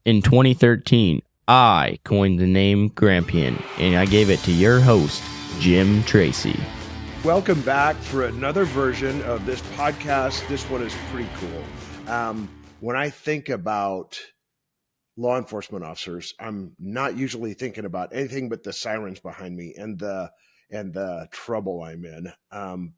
In 2013, I coined the name Grampian, and I gave it to your host, Jim Tracy. Welcome back for another version of this podcast. This one is pretty cool. When I think about law enforcement officers, I'm not usually thinking about anything but the sirens behind me and the trouble I'm in.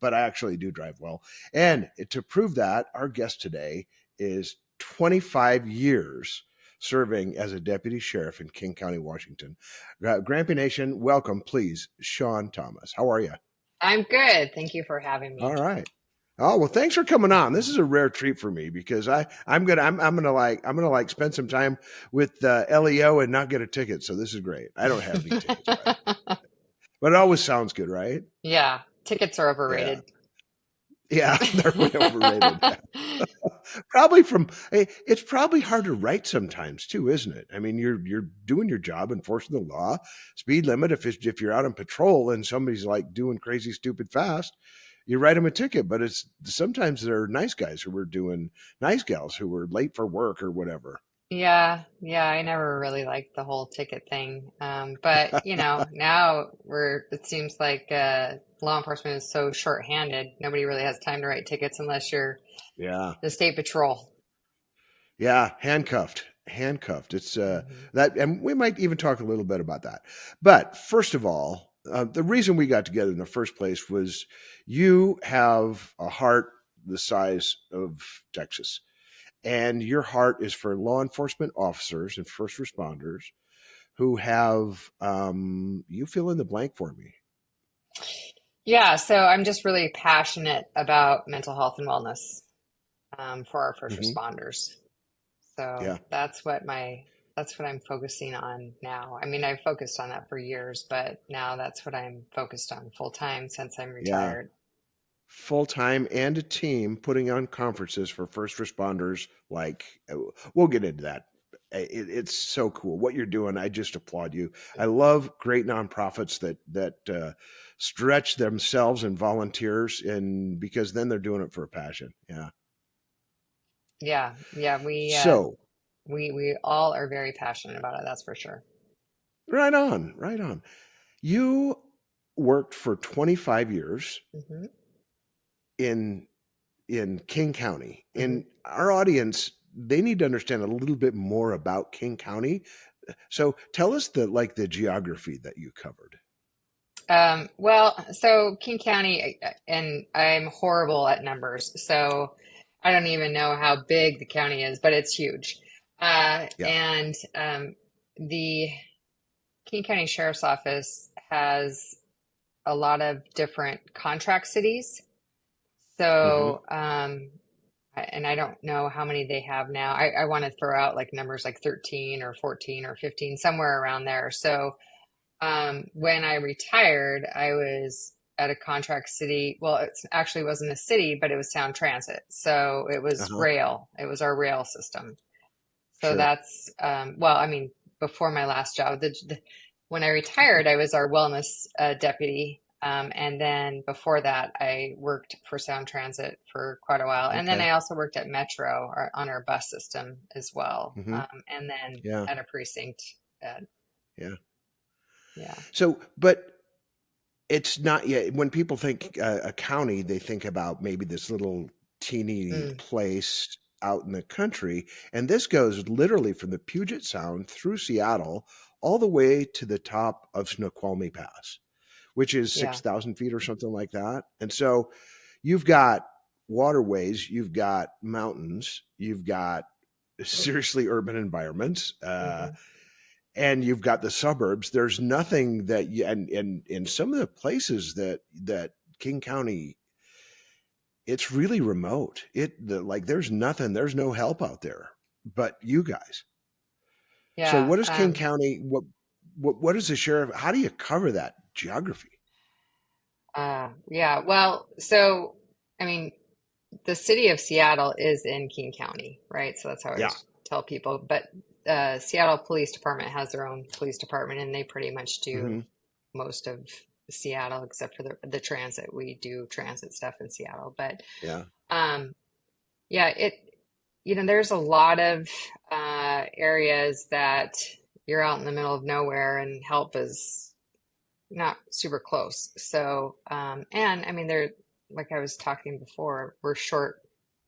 But I actually do drive well. And to prove that, our guest today is 25 years serving as a deputy sheriff in King County, Washington. Grampian Nation, welcome, please, Shawn Thomas. How are you? I'm good. Thank you for having me. All right. Oh, well, thanks for coming on. This is a rare treat for me because I'm gonna spend some time with LEO and not get a ticket. So this is great. I don't have any tickets, but it always sounds good, right? Yeah, tickets are overrated. Yeah, they're way overrated. It's probably hard to write sometimes too, isn't it? I mean, you're doing your job, enforcing the law, speed limit. If you're out on patrol and somebody's like doing crazy, stupid fast, you write them a ticket. But it's sometimes there are nice guys who were doing nice gals who were late for work or whatever. Yeah, I never really liked the whole ticket thing. But now it seems like law enforcement is so short-handed. Nobody really has time to write tickets unless you're the state patrol. Yeah, handcuffed. It's that, and we might even talk a little bit about that. But first of all, the reason we got together in the first place was you have a heart the size of Texas, and your heart is for law enforcement officers and first responders who have, you fill in the blank for me. Yeah, so I'm just really passionate about mental health and wellness for our first responders. So that's what I'm focusing on now. I mean, I've focused on that for years, but now that's what I'm focused on full time since I'm retired. Full time and a team putting on conferences for first responders. Like, we'll get into that. It's so cool what you're doing. I just applaud you. I love great nonprofits that stretch themselves and volunteers, and because then they're doing it for a passion. Yeah. We all are very passionate about it. That's for sure. Right on. You worked for 25 years in King County. In our audience, they need to understand a little bit more about King County. So tell us the geography that you covered. So King County, and I'm horrible at numbers, so I don't even know how big the county is, but it's huge. And the King County Sheriff's Office has a lot of different contract cities. So, and I don't know how many they have now. I want to throw out like numbers like 13 or 14 or 15, somewhere around there. So, when I retired, I was at a contract city. Well, it actually wasn't a city, but it was Sound Transit. So it was rail. It was our rail system. So that's, before my last job, when I retired, I was our wellness deputy. And then before that, I worked for Sound Transit for quite a while. And then I also worked at Metro on our bus system as well. And then at a precinct. So, but it's not yet. When people think a county, they think about maybe this little teeny place out in the country. And this goes literally from the Puget Sound through Seattle all the way to the top of Snoqualmie Pass, which is 6,000 feet or something like that. And so you've got waterways, you've got mountains, you've got seriously urban environments, and you've got the suburbs. There's nothing that and in some of the places that King County, it's really remote. There's nothing, there's no help out there but you guys. So what is King County? What is the sheriff? How do you cover that geography? Well, so, I mean, the city of Seattle is in King County, right? So that's how I always tell people. But Seattle Police Department has their own police department, and they pretty much do most of Seattle except for the transit. We do transit stuff in Seattle, but there's a lot of areas that you're out in the middle of nowhere and help is not super close. So, and I mean, they're, like I was talking before, we're short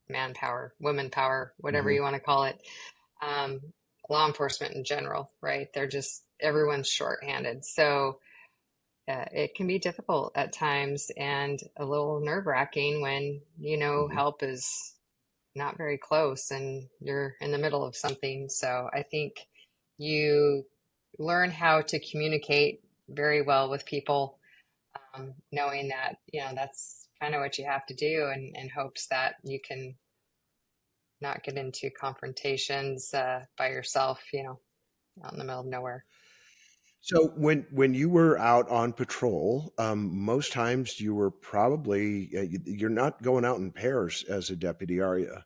manpower, women power, whatever Hmm. you want to call it. Um, Law enforcement in general, right? Everyone's shorthanded. So it can be difficult at times and a little nerve-wracking when, Hmm. help is not very close and you're in the middle of something. So I think you learn how to communicate very well with people, knowing that, that's kind of what you have to do, and in hopes that you can not get into confrontations by yourself, out in the middle of nowhere. So when you were out on patrol, most times you were probably you're not going out in pairs as a deputy, are you?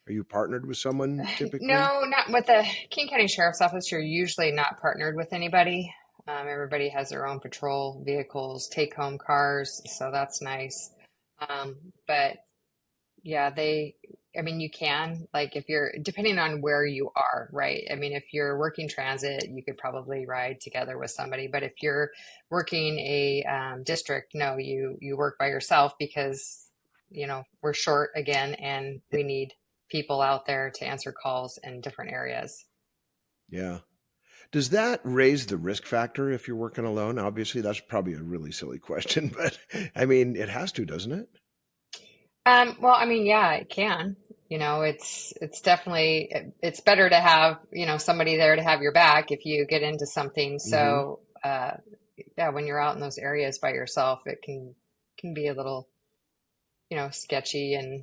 Are you partnered with someone typically? No, not with the King County Sheriff's Office. You're usually not partnered with anybody. Everybody has their own patrol vehicles, take home cars, so that's nice. But yeah, I mean, you can, like, if you're, depending on where you are, right? I mean, if you're working transit, you could probably ride together with somebody. But if you're working a district, no, you work by yourself because, we're short again and we need people out there to answer calls in different areas. Yeah. Does that raise the risk factor if you're working alone? Obviously, that's probably a really silly question, but I mean, it has to, doesn't it? Well, I mean, yeah, it can. It's definitely it's better to have, somebody there to have your back if you get into something. Hmm. So, yeah, when you're out in those areas by yourself, it can be a little, sketchy and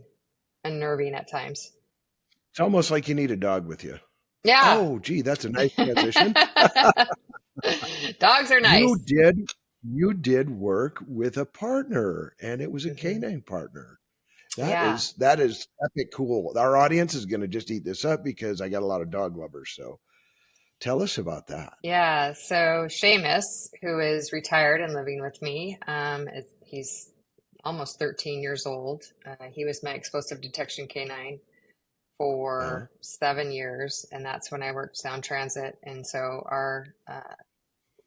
unnerving at times. It's almost like you need a dog with you. Yeah. Oh, gee, that's a nice transition. Dogs are You nice. did you did work with a partner, and it was a Hmm. canine partner. Yeah. That is epic cool. Our audience is going to just eat this up because I got a lot of dog lovers. So tell us about that. Yeah. So Seamus, who is retired and living with me, he's almost 13 years old. He was my explosive detection canine Uh, for 7 years, and that's when I worked Sound Transit. And so our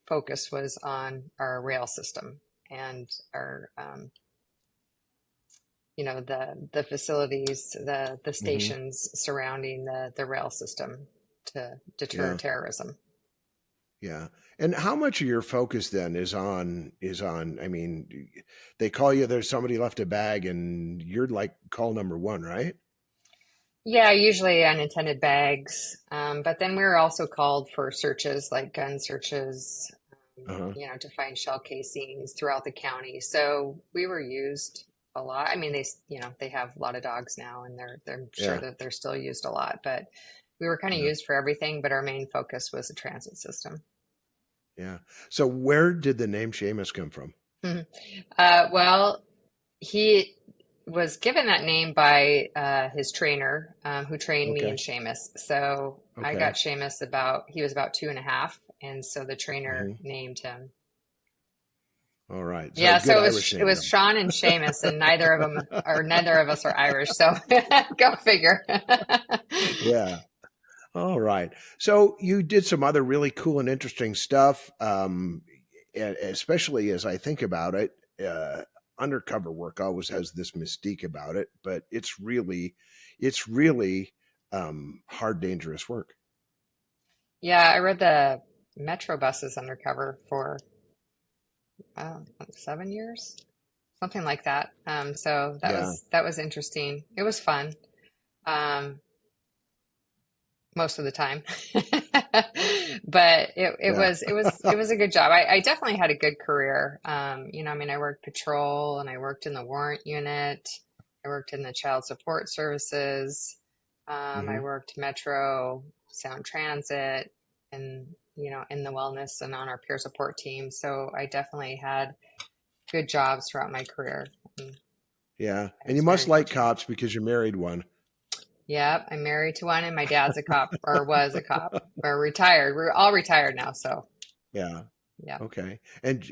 focus was on our rail system and our, the facilities, the hmm. stations surrounding the rail system to deter Yeah, terrorism. yeah. And how much of your focus then is on? I mean, they call you. There's somebody left a bag, and you're like call number one, right? Yeah, usually unintended bags. But then we were also called for searches like gun searches, Uh-huh. to find shell casings throughout the county. So we were used a lot. I mean, they have a lot of dogs now, and they're sure Yeah, that they're still used a lot. But we were kind of yeah, used for everything. But our main focus was the transit system. yeah. So where did the name Seamus come from? Mhm. Well, he was given that name by his trainer, who trained me and Okay, Seamus. So I got okay. Seamus he was about 2.5, and so the trainer Hmm. named him. All right. So Yeah, good so Irish it name was then. Sean and Seamus, and neither of us are Irish. So go figure. Yeah. All right. So you did some other really cool and interesting stuff, especially as I think about it. Undercover work always has this mystique about it, but it's really hard, dangerous work. Yeah, I read the Metro buses undercover for 7 years, something like that. So that Yeah, was interesting. It was fun. Um, most of the time. But yeah. it was a good job. I definitely had a good career. I mean, I worked patrol and I worked in the warrant unit. I worked in the child support services. I Hmm. worked Metro, Sound Transit, and in the wellness and on our peer support team. So I definitely had good jobs throughout my career. And Yeah. I And you was must very like fortunate. cops because you married one. Yep, I'm married to one, and my dad's a cop, or was a cop, or retired. We're all retired now, so Yeah. yeah. Okay.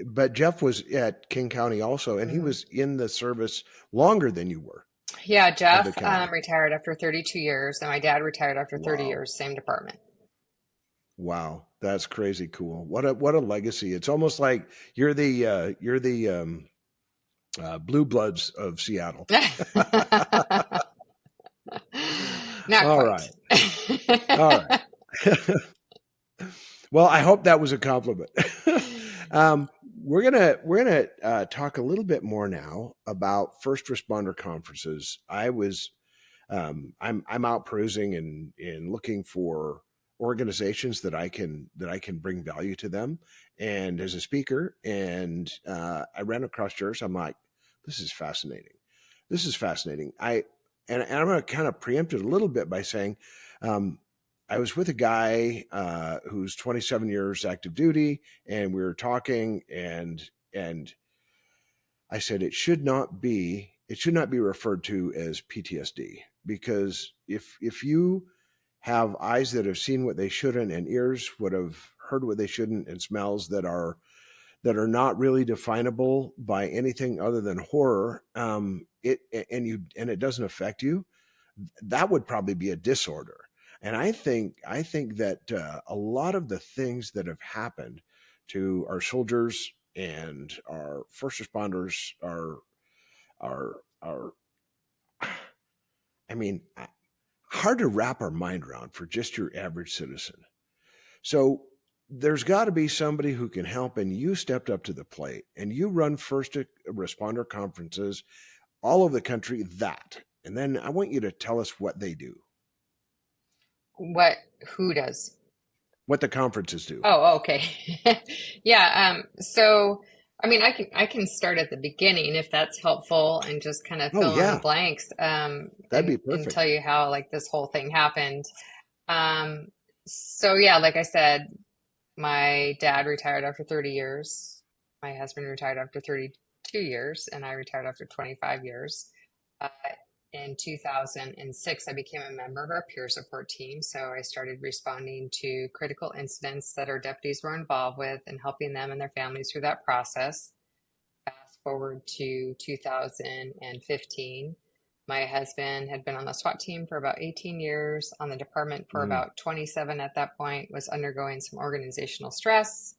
But Jeff was at King County also, and he Hmm. was in the service longer than you were. Yeah, of the Jeff county? retired after 32 years, and my dad retired after 30 Wow. years, same department. Wow, that's crazy cool. What a legacy. It's almost like you're the blue bloods of Seattle. Not All quite. right. All right. Well, I hope that was a compliment. We're gonna talk a little bit more now about first responder conferences. I'm out perusing and looking for organizations that I can bring value to them, and as a speaker, and I ran across yours. I'm like, this is fascinating. This is fascinating. And I'm going to kind of preempt it a little bit by saying, um, I was with a guy who's 27 years active duty, and we were talking, and I said it should not be referred to as PTSD, because if you have eyes that have seen what they shouldn't, and ears would have heard what they shouldn't, and smells that are not really definable by anything other than horror, it doesn't affect you, that would probably be a disorder. And I think that a lot of the things that have happened to our soldiers and our first responders are I mean, hard to wrap our mind around for just your average citizen. So there's got to be somebody who can help, and you stepped up to the plate, and you run first responder conferences all over the country. And then I want you to tell us what they do, What? Who does? what the conferences do. Oh, okay. Yeah. So, I mean, I can start at the beginning if that's helpful and just kind of Oh fill in the yeah, blanks, that'd be and tell perfect. you how like this whole thing happened. Um, so yeah, like I said, my dad retired after 30 years. My husband retired after 32 years, and I retired after 25 years. Uh, in 2006, I became a member of our peer support team. So I started responding to critical incidents that our deputies were involved with and helping them and their families through that process. Fast forward to 2015. My husband had been on the SWAT team for about 18 years, on the department for Mm, about 27 at that point, was undergoing some organizational stress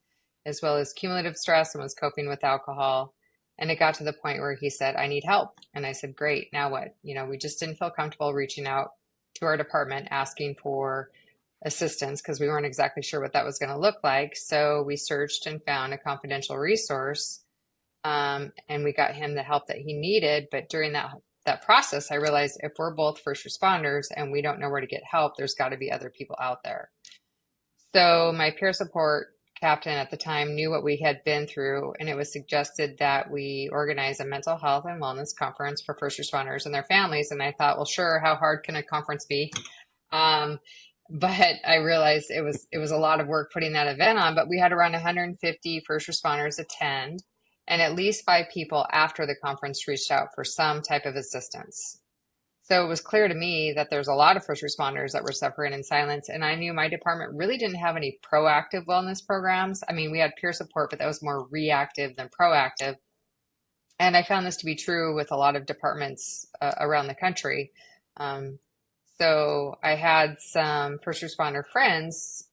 as well as cumulative stress and was coping with alcohol. And it got to the point where he said, I need help. And I said, great, now what? We just didn't feel comfortable reaching out to our department asking for assistance because we weren't exactly sure what that was going to look like. So we searched and found a confidential resource, and we got him the help that he needed. But during that process, I realized if we're both first responders and we don't know where to get help, there's got to be other people out there. So my peer support captain at the time knew what we had been through, and it was suggested that we organize a mental health and wellness conference for first responders and their families. And I thought, well, sure, how hard can a conference be? Um, but I realized it was a lot of work putting that event on. But we had around 150 first responders attend, and at least 5 people after the conference reached out for some type of assistance. So it was clear to me that there's a lot of first responders that were suffering in silence. And I knew my department really didn't have any proactive wellness programs. I mean, we had peer support, but that was more reactive than proactive. And I found this to be true with a lot of departments around the country. Um, so I had some first responder friends.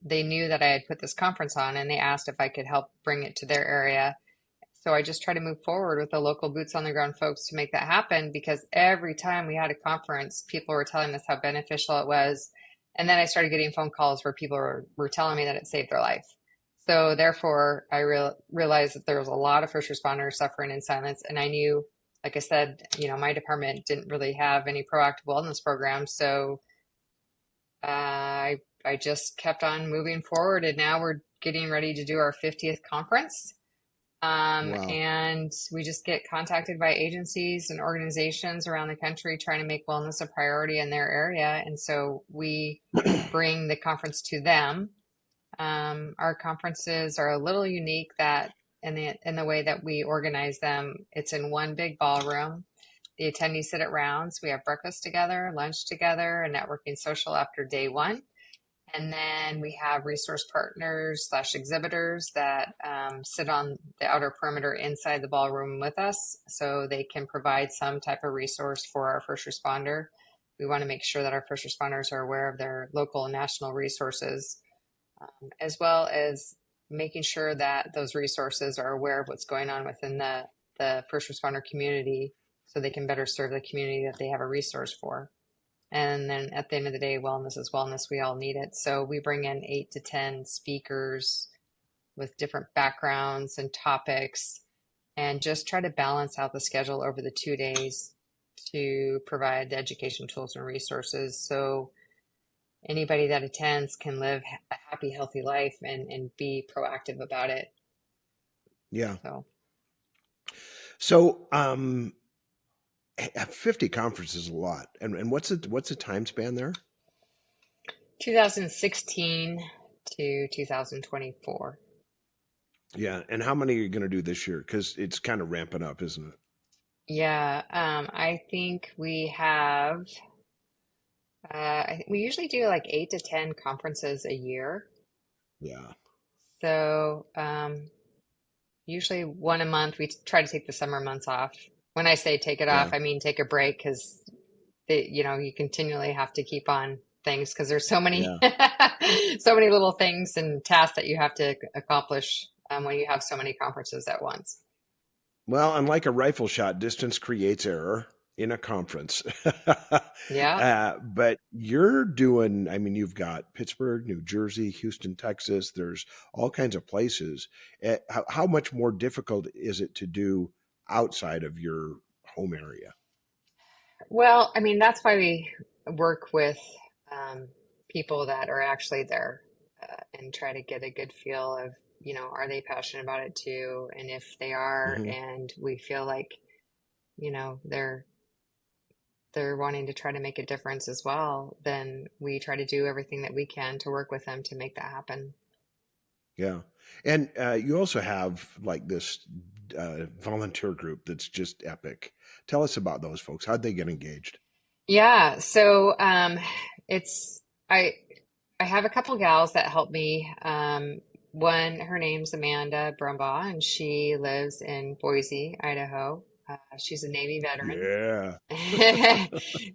They knew that I had put this conference on, and they asked if I could help bring it to their area. So I just try to move forward with the local boots on the ground folks to make that happen, because every time we had a conference, people were telling us how beneficial it was. And then I started getting phone calls where people were telling me that it saved their life. So therefore, I realized that there was a lot of first responders suffering in silence. And I knew, like I said, my department didn't really have any proactive wellness programs. So I just kept on moving forward. And now we're getting ready to do our 50th conference. wow. And we just get contacted by agencies and organizations around the country trying to make wellness a priority in their area. And so we bring the conference to them. Our conferences are a little unique that in the way that we organize them, it's in one big ballroom. The attendees sit at rounds. We have breakfast together, lunch together, a networking social after day one. And then we have resource partners / exhibitors that sit on the outer perimeter inside the ballroom with us, so they can provide some type of resource for our first responder. We want to make sure that our first responders are aware of their local and national resources, as well as making sure that those resources are aware of what's going on within the first responder community, so they can better serve the community that they have a resource for. And then at the end of the day, wellness is wellness. We all need it. So we bring in 8 to 10 speakers with different backgrounds and topics, and just try to balance out the schedule over the 2 days to provide the education tools and resources, so anybody that attends can live a happy, healthy life and be proactive about it. Yeah. So, So 50 conferences is a lot. And what's the time span there? 2016 to 2024. Yeah. And how many are you going to do this year? Because it's kind of ramping up, isn't it? Yeah, I think we have, we usually do like 8 to 10 conferences a year. Yeah. So, usually one a month. We try to take the summer months off. When I say take it off, Yeah. I mean take a break, because you continually have to keep on things, because there's so many Yeah. so many little things and tasks that you have to accomplish when you have so many conferences at once. Well, unlike a rifle shot, distance creates error in a conference. Yeah. But you're doing, I mean, you've got Pittsburgh, New Jersey, Houston, Texas. There's all kinds of places. How much more difficult is it to do outside of your home area? Well, I mean, that's why we work with people that are actually there, and try to get a good feel of, are they passionate about it too? And if they are, Hmm. and we feel like, they're wanting to try to make a difference as well, then we try to do everything that we can to work with them to make that happen. Yeah. And you also have like this volunteer group that's just epic. Tell us about those folks. How'd they get engaged? Yeah. So it's I have a couple gals that help me. One, her name's Amanda Brumbaugh, and she lives in Boise, Idaho. She's a Navy veteran. Yeah.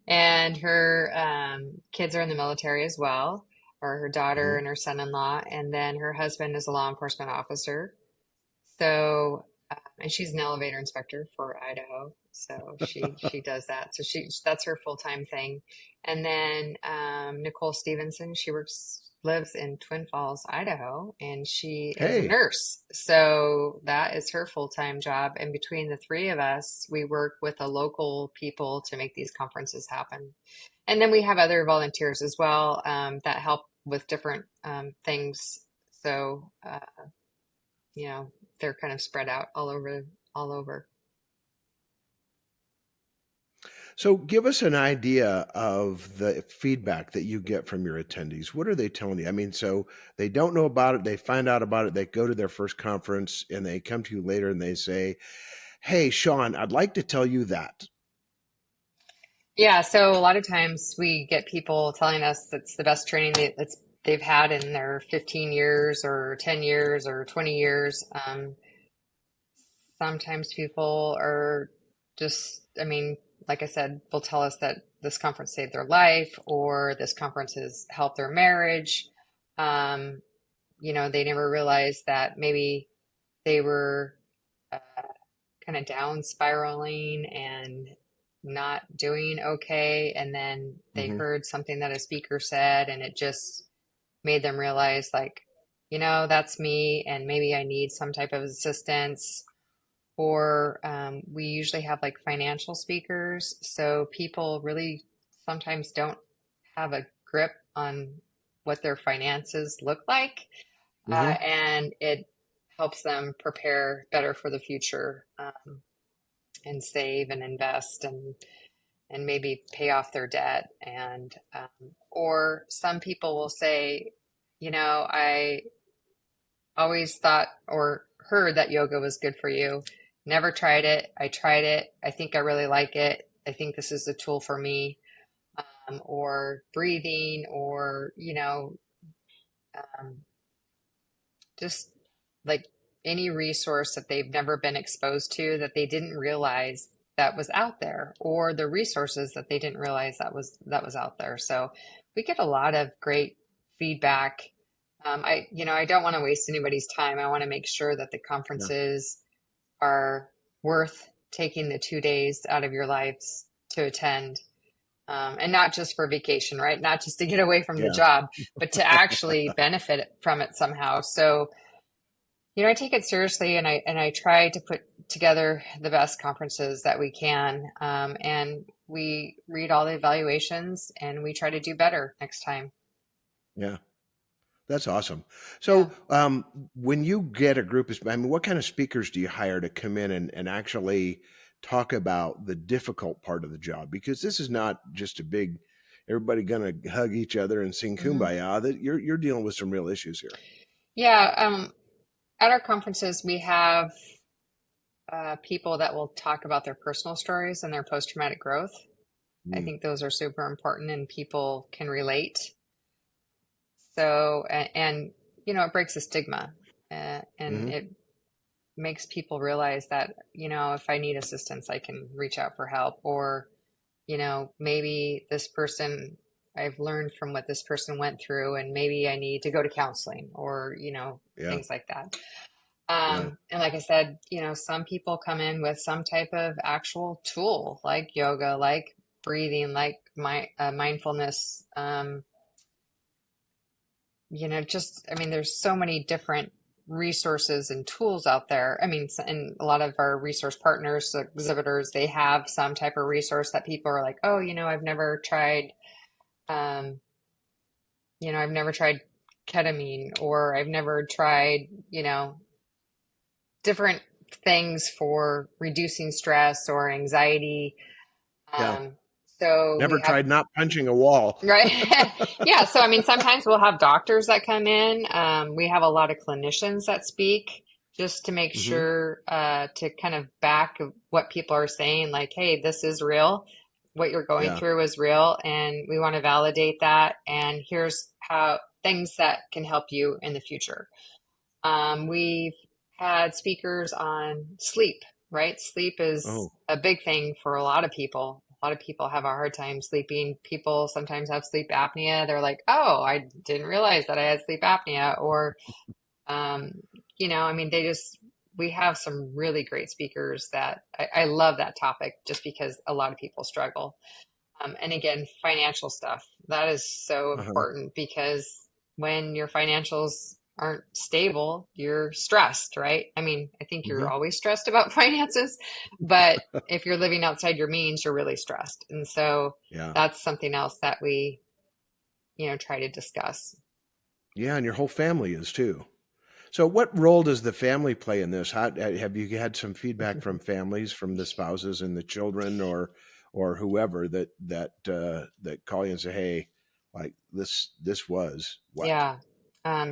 And her kids are in the military as well, or her daughter Hmm. and her son-in-law, and then her husband is a law enforcement officer. So, and she's an elevator inspector for Idaho. So she does that. So that's her full-time thing. And then Nicole Stevenson, she lives in Twin Falls, Idaho, and she is a Hey. nurse. So that is her full-time job. And between the three of us, we work with the local people to make these conferences happen. And then we have other volunteers as well, that help with different things. So, you know, they're kind of spread out all over. So give us an idea of the feedback that you get from your attendees. What are they telling you? I mean, so they don't know about it, they find out about it, they go to their first conference and they come to you later and they say, "Hey, Shawn, I'd like to tell you that." Yeah, so a lot of times we get people telling us that's the best training they've had in their 15 years or 10 years or 20 years. Sometimes people are just, I mean, like I said, will tell us that this conference saved their life, or this conference has helped their marriage. Um, they never realized that maybe they were uh, kind of down spiraling and not doing okay. And then they Hmm. heard something that a speaker said, and it just made them realize, like, that's me, and maybe I need some type of assistance. Or we usually have like financial speakers. So people really sometimes don't have a grip on what their finances look like. Hmm. And it helps them prepare better for the future, and save and invest and maybe pay off their debt. And or some people will say, I always thought or heard that yoga was good for you. Never tried it. I tried it. I think I really like it. I think this is a tool for me. Or breathing, or, just like any resource that they've never been exposed to that they didn't realize that was out there, or the resources that they didn't realize that was out there. So we get a lot of great feedback. I don't want to waste anybody's time. I want to make sure that the Yeah. conferences are worth taking the 2 days out of your lives to attend. And not just for vacation, right? Not just to get away from the Yeah. job, but to actually benefit from it somehow. So, I take it seriously, and I try to put together the best conferences that we can. And we read all the evaluations, and we try to do better next time. Yeah. That's awesome. Yeah. So, when you get a group of, I mean, what kind of speakers do you hire to come in and actually talk about the difficult part of the job? Because this is not just a big, everybody gonna hug each other and sing hmm kumbaya. That you're dealing with some real issues here. Yeah. At our conferences, we have people that will talk about their personal stories and their post-traumatic growth. I Mm. think those are super important, and people can relate. So, and it breaks the stigma, and Hmm. it makes people realize that, if I need assistance, I can reach out for help. Or, maybe this person, I've learned from what this person went through, and maybe I need to go to counseling, or, Yeah. things like that. Yeah. And like I said, some people come in with some type of actual tool, like yoga, like breathing, like mindfulness. There's so many different resources and tools out there. I mean, and a lot of our resource partners, so exhibitors, they have some type of resource that people are like, oh, I've never tried, um, I've never tried ketamine, or I've never tried, different things for reducing stress or anxiety. Yeah. Um, so Never we have tried not punching a wall. Right. Yeah. So, sometimes we'll have doctors that come in. We have a lot of clinicians that speak just to make Hmm. sure to kind of back what people are saying, like, hey, this is real. What you're going Yeah. through is real, and we want to validate that. And here's how things that can help you in the future. We've had speakers on sleep, right? Sleep is Oh. a big thing for a lot of people. A lot of people have a hard time sleeping. People sometimes have sleep apnea. They're like, oh, I didn't realize that I had sleep apnea. Or, um, we have some really great speakers that I love that topic, just because a lot of people struggle. And again, financial stuff, that is so Uh-huh. important, because when your financials aren't stable, you're stressed, right? I think Hmm. you're always stressed about finances, but if you're living outside your means, you're really stressed. And so Yeah. that's something else that we, try to discuss. Yeah, and your whole family is too. So, what role does the family play in this? How have you had some feedback from families, from the spouses and the children, or whoever that call you and say, "Hey, like this was what?" Yeah.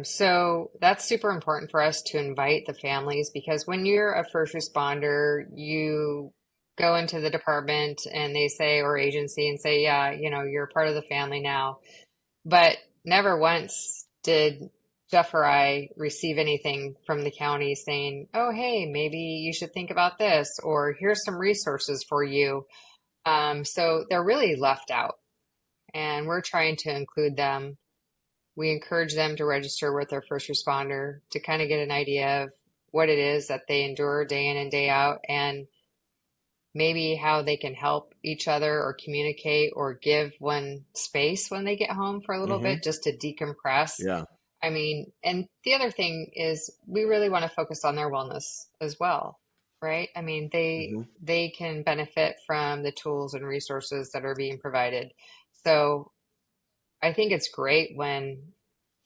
So that's super important for us to invite the families, because when you're a first responder, you go into the department and they say, or agency, and say, yeah, you're part of the family now. But never once did Jeff or I receive anything from the county saying, oh, hey, maybe you should think about this, or here's some resources for you. So they're really left out, and we're trying to include them. We encourage them to register with their first responder to kind of get an idea of what it is that they endure day in and day out, and maybe how they can help each other or communicate or give one space when they get home for a little Hmm. bit, just to decompress. Yeah. And the other thing is, we really want to focus on their wellness as well, right? Hmm. They can benefit from the tools and resources that are being provided. So I think it's great when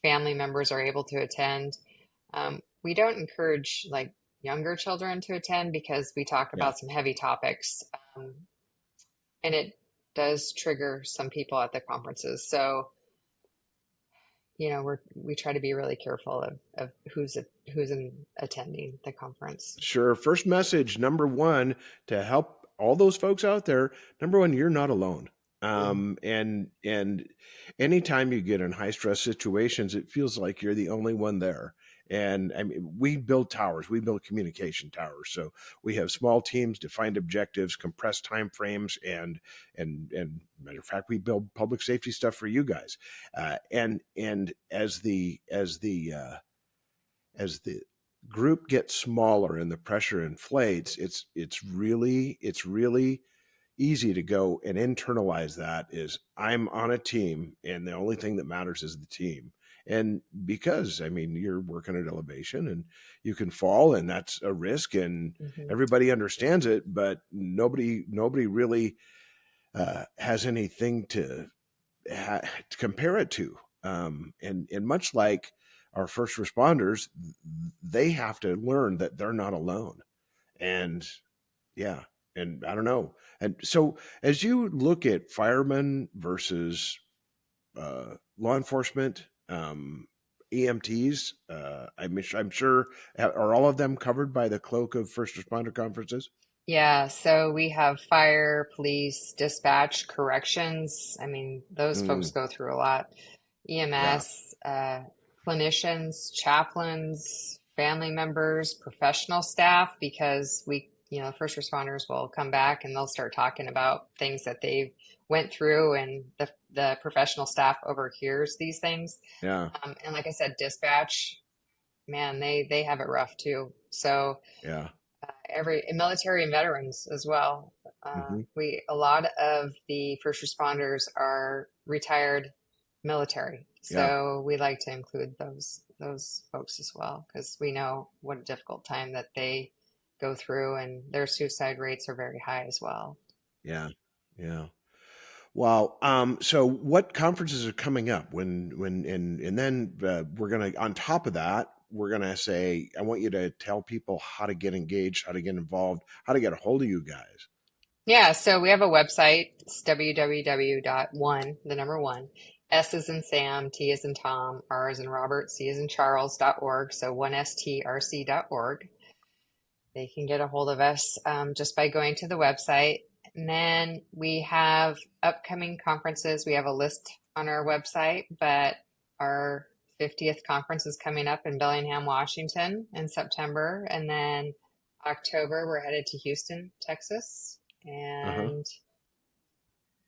family members are able to attend. We don't encourage like younger children to attend, because we talk Yeah. about some heavy topics, um, and it does trigger some people at the conferences. So, we try to be really careful of who's in attending the conference. Sure. First message number one to help all those folks out there. Number one, you're not alone. And anytime you get in high stress situations, it feels like you're the only one there. And I mean, we build towers, we build communication towers. So we have small teams, defined objectives, compressed time frames, and matter of fact, we build public safety stuff for you guys. And as the group gets smaller and the pressure inflates, it's really easy to go and internalize that is I'm on a team and the only thing that matters is the team. And because I mean you're working at elevation and you can fall and that's a risk and everybody understands it, but nobody really has anything to compare it to. And much like our first responders, they have to learn that they're not alone. And yeah, and I don't know. And so as you look at firemen versus law enforcement, EMTs, I'm sure, are all of them covered by the cloak of first responder conferences? Yeah, so we have fire, police, dispatch, corrections. I mean, those folks Mm, go through a lot. yeah, EMS, clinicians, chaplains, family members, professional staff, because first responders will come back and they'll start talking about things that they've went through, and the professional staff overhears these things. yeah, And like I said, dispatch, man, they have it rough too. So yeah. every military and veterans as well. Hmm. A lot of the first responders are retired military, Yeah, so we like to include those folks as well because we know what a difficult time that they go through, and their suicide rates are very high as well. yeah, yeah. Wow. So what conferences are coming up and then we're going to, on top of that, we're going to say, I want you to tell people how to get engaged, how to get involved, how to get a hold of you guys. Yeah, so we have a website. It's www.one, the number one, S is in Sam, T is in Tom, R is in Robert, C is in Charles.org. So 1strc.org. They can get a hold of us just by going to the website. And then we have upcoming conferences. We have a list on our website, but our 50th conference is coming up in Bellingham, Washington in September. And then October, we're headed to Houston, Texas. Uh-huh. And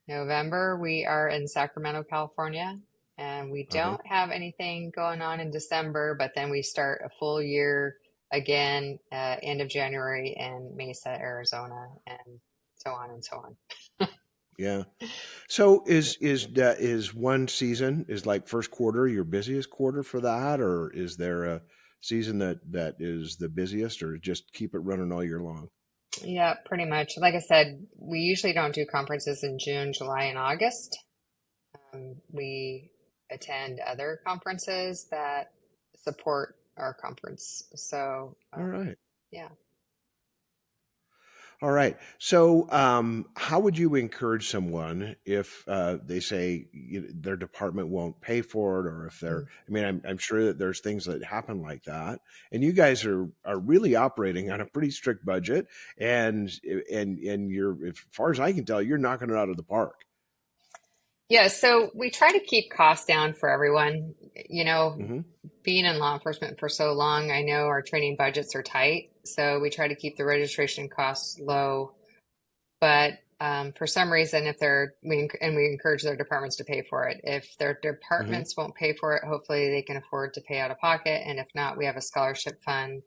November, we are in Sacramento, California. And we Uh-huh. don't have anything going on in December, but then we start a full year again, end of January in Mesa, Arizona, and so on and so on. Yeah. So is one season is like first quarter your busiest quarter for that, or is there a season that is the busiest, or just keep it running all year long? Yeah, pretty much. Like I said, we usually don't do conferences in June, July, and August. We attend other conferences that support our conference. So, All right. yeah. All right. So, how would you encourage someone if they say their department won't pay for it, or if they're? Mm. I mean, I'm sure that there's things that happen like that, and you guys are really operating on a pretty strict budget, and you're, as far as I can tell, you're knocking it out of the park. Yeah, so we try to keep costs down for everyone. Hmm. Being in law enforcement for so long, I know our training budgets are tight, so we try to keep the registration costs low. But for some reason, if we encourage their departments to pay for it. If their Hmm. departments won't pay for it, hopefully they can afford to pay out of pocket. And if not, we have a scholarship fund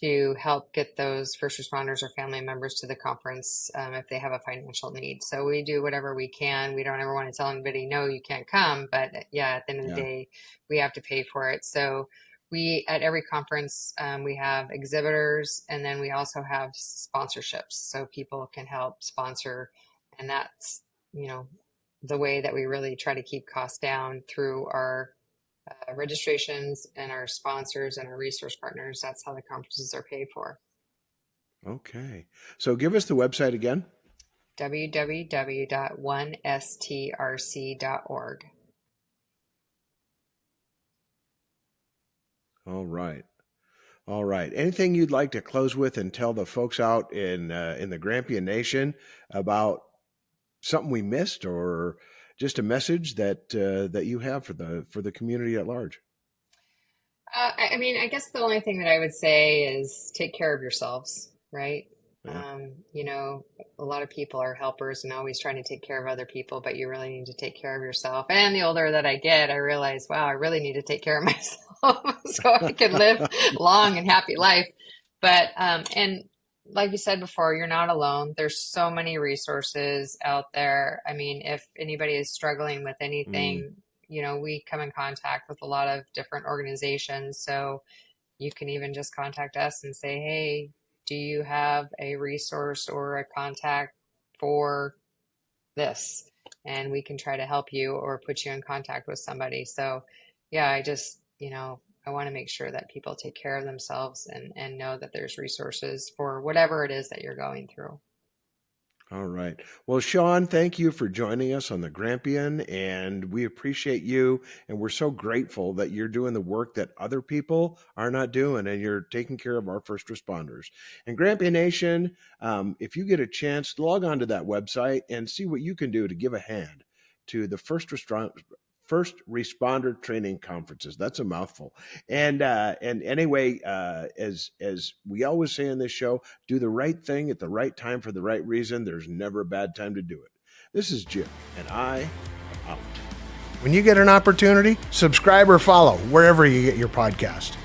to help get those first responders or family members to the conference if they have a financial need. So we do whatever we can. We don't ever want to tell anybody, no, you can't come. But yeah, at the end of the Yeah. day, we have to pay for it. So at every conference, we have exhibitors, and then we also have sponsorships. So people can help sponsor. And that's, you know, the way that we really try to keep costs down through our registrations and our sponsors and our resource partners. That's how the conferences are paid for. Okay. So, give us the website again. www.1strc.org. All right. All right. Anything you'd like to close with and tell the folks out in the Grampian Nation about something we missed, or just a message that that you have for the community at large? I mean, I guess the only thing that I would say is take care of yourselves, right? Yeah. You know, a lot of people are helpers and always trying to take care of other people, but you really need to take care of yourself. And the older that I get, I realize, wow, I really need to take care of myself so I can live long and happy life. But, and like you said before, you're not alone. There's so many resources out there. I mean, if anybody is struggling with anything, you know, we come in contact with a lot of different organizations. So you can even just contact us and say, hey, do you have a resource or a contact for this? And we can try to help you or put you in contact with somebody. So, yeah, I just, you know, I want to make sure that people take care of themselves and know that there's resources for whatever it is that you're going through. All right. Well, Shawn, thank you for joining us on the Grampian, and we appreciate you, and we're so grateful that you're doing the work that other people are not doing, and you're taking care of our first responders. And Grampian Nation, if you get a chance, log on to that website and see what you can do to give a hand to the first responder training conferences. That's a mouthful. And anyway, as we always say in this show, do the right thing at the right time for the right reason. There's never a bad time to do it. This is Jim, and I am out. When you get an opportunity, subscribe or follow wherever you get your podcast.